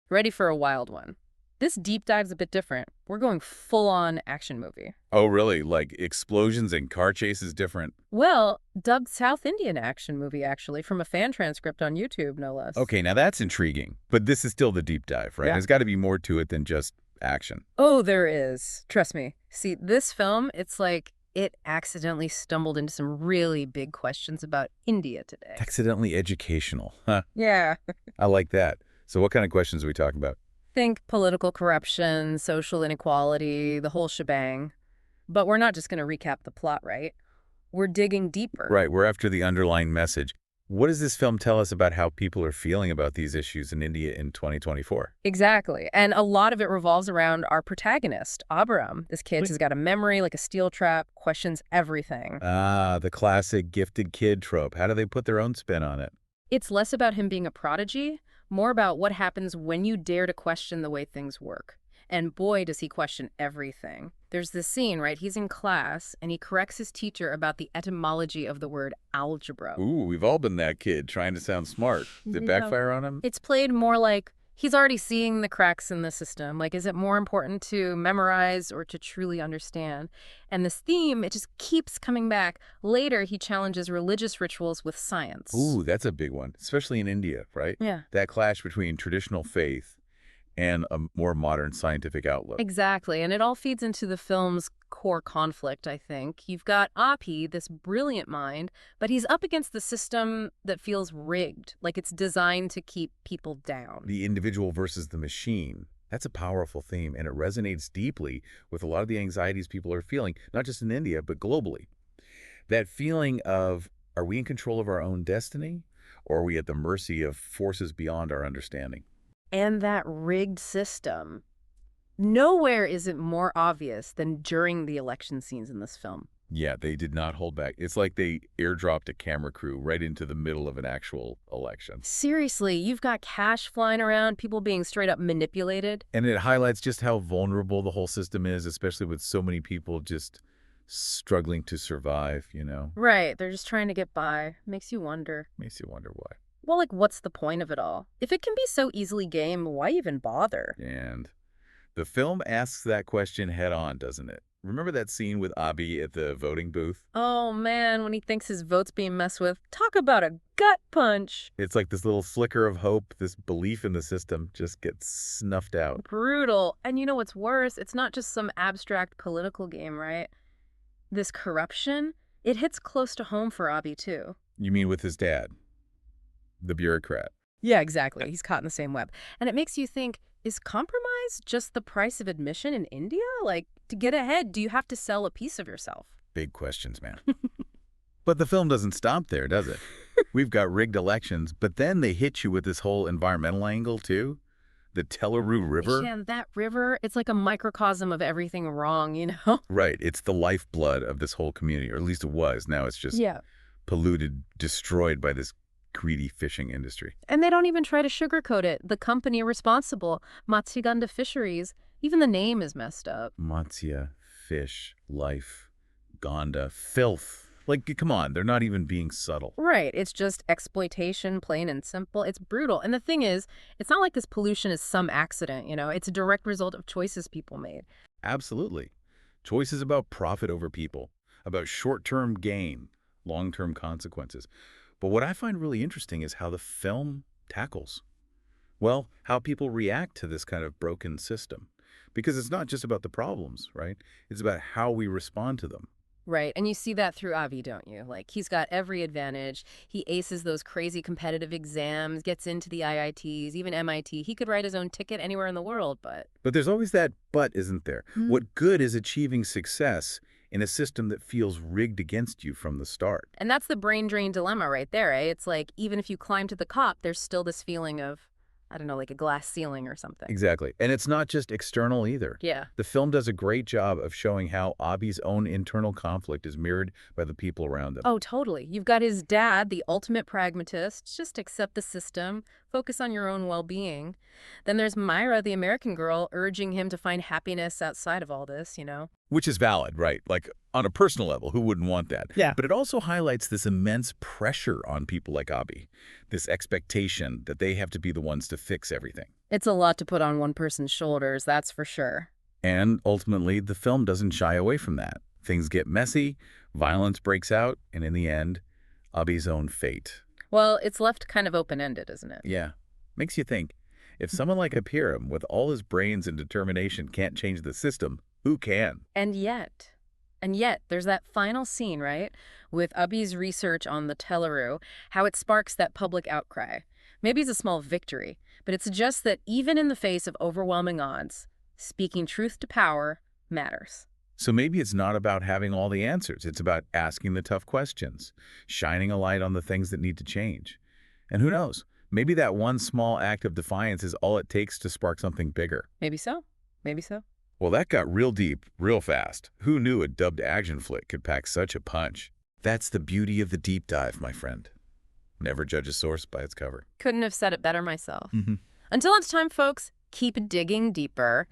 Ready for a wild one. This deep dive's a bit different. We're going full-on action movie. Oh, really? Like explosions and car chases different? Well, dubbed South Indian action movie, actually, from a fan transcript on YouTube, no less. Okay, now that's intriguing. But this is still the deep dive, right? Yeah. There's got to be more to it than just action. Oh, there is. Trust me. See, this film, it's like it accidentally stumbled into some really big questions about India today. Accidentally educational. Huh. Yeah. I like that. So what kind of questions are we talking about? Think political corruption, social inequality, the whole shebang. But we're not just going to recap the plot, right? We're digging deeper. Right, we're after the underlying message. What does this film tell us about how people are feeling about these issues in India in 2024? Exactly. And a lot of it revolves around our protagonist, Abram. This kid has got a memory like a steel trap, questions everything. Ah, the classic gifted kid trope. How do they put their own spin on it? It's less about him being a prodigy, more about what happens when you dare to question the way things work. And boy, does he question everything. There's this scene, right? He's in class, and he corrects his teacher about the etymology of the word algebra. Ooh, we've all been that kid trying to sound smart. Did it backfire on him? It's played more like he's already seeing the cracks in the system. Like, is it more important to memorize or to truly understand? And this theme, it just keeps coming back. Later, he challenges religious rituals with science. Ooh, that's a big one, especially in India, right? Yeah. That clash between traditional faith and a more modern scientific outlook. Exactly, and it all feeds into the film's core conflict, I think. You've got Api, this brilliant mind, but he's up against the system that feels rigged, like it's designed to keep people down. The individual versus the machine. That's a powerful theme, and it resonates deeply with a lot of the anxieties people are feeling, not just in India, but globally. That feeling of, are we in control of our own destiny, or are we at the mercy of forces beyond our understanding? And that rigged system. Nowhere is it more obvious than during the election scenes in this film. Yeah, they did not hold back. It's like they airdropped a camera crew right into the middle of an actual election. Seriously, you've got cash flying around, people being straight up manipulated. And it highlights just how vulnerable the whole system is, especially with so many people just struggling to survive, you know? Right, they're just trying to get by. Makes you wonder. Makes you wonder why. Well, like, what's the point of it all? If it can be so easily game, why even bother? And the film asks that question head on, doesn't it? Remember that scene with Abi at the voting booth? Oh, man, when he thinks his vote's being messed with. Talk about a gut punch. It's like this little flicker of hope, this belief in the system just gets snuffed out. Brutal. And you know what's worse? It's not just some abstract political game, right? This corruption, it hits close to home for Abi, too. You mean with his dad? The bureaucrat. Yeah, exactly. He's caught in the same web. And it makes you think, is compromise just the price of admission in India? Like, to get ahead, do you have to sell a piece of yourself? Big questions, man. But the film doesn't stop there, does it? We've got rigged elections, but then they hit you with this whole environmental angle, too. The Telegu River. Yeah, that river, it's like a microcosm of everything wrong, you know? Right. It's the lifeblood of this whole community, or at least it was. Now it's just polluted, destroyed by this greedy fishing industry. And they don't even try to sugarcoat it. The company responsible, Matsuganda Fisheries, even the name is messed up. Matsya, fish, life, Ganda, filth. Like, come on, they're not even being subtle. Right, it's just exploitation, plain and simple. It's brutal. And the thing is, it's not like this pollution is some accident, you know? It's a direct result of choices people made. Absolutely. Choices about profit over people, about short-term gain, long-term consequences. But what I find really interesting is how the film tackles, well, how people react to this kind of broken system. Because it's not just about the problems, right? It's about how we respond to them. Right, and you see that through Avi, don't you? Like, he's got every advantage. He aces those crazy competitive exams, gets into the IITs, even MIT. He could write his own ticket anywhere in the world, but... But there's always that but, isn't there? What good is achieving success in a system that feels rigged against you from the start? And that's the brain drain dilemma right there, eh? It's like, even if you climb to the top, there's still this feeling of, I don't know, like a glass ceiling or something. Exactly. And it's not just external either. Yeah. The film does a great job of showing how Abi's own internal conflict is mirrored by the people around him. Oh, totally. You've got his dad, the ultimate pragmatist, just accept the system, focus on your own well-being. Then there's Myra, the American girl, urging him to find happiness outside of all this, you know? Which is valid, right? Like, on a personal level, who wouldn't want that? Yeah. But it also highlights this immense pressure on people like Abi, this expectation that they have to be the ones to fix everything. It's a lot to put on one person's shoulders, that's for sure. And ultimately, the film doesn't shy away from that. Things get messy, violence breaks out, and in the end, Abi's own fate. Well, it's left kind of open-ended, isn't it? Yeah. Makes you think, if someone like Apiram, with all his brains and determination, can't change the system, who can? And yet, there's that final scene, right? With Abi's research on the Telegu, how it sparks that public outcry. Maybe it's a small victory, but it suggests that even in the face of overwhelming odds, speaking truth to power matters. So maybe it's not about having all the answers. It's about asking the tough questions, shining a light on the things that need to change. And who knows? Maybe that one small act of defiance is all it takes to spark something bigger. Maybe so. Maybe so. Well, that got real deep, real fast. Who knew a dubbed action flick could pack such a punch? That's the beauty of the deep dive, my friend. Never judge a source by its cover. Couldn't have said it better myself. Until next time, folks, keep digging deeper.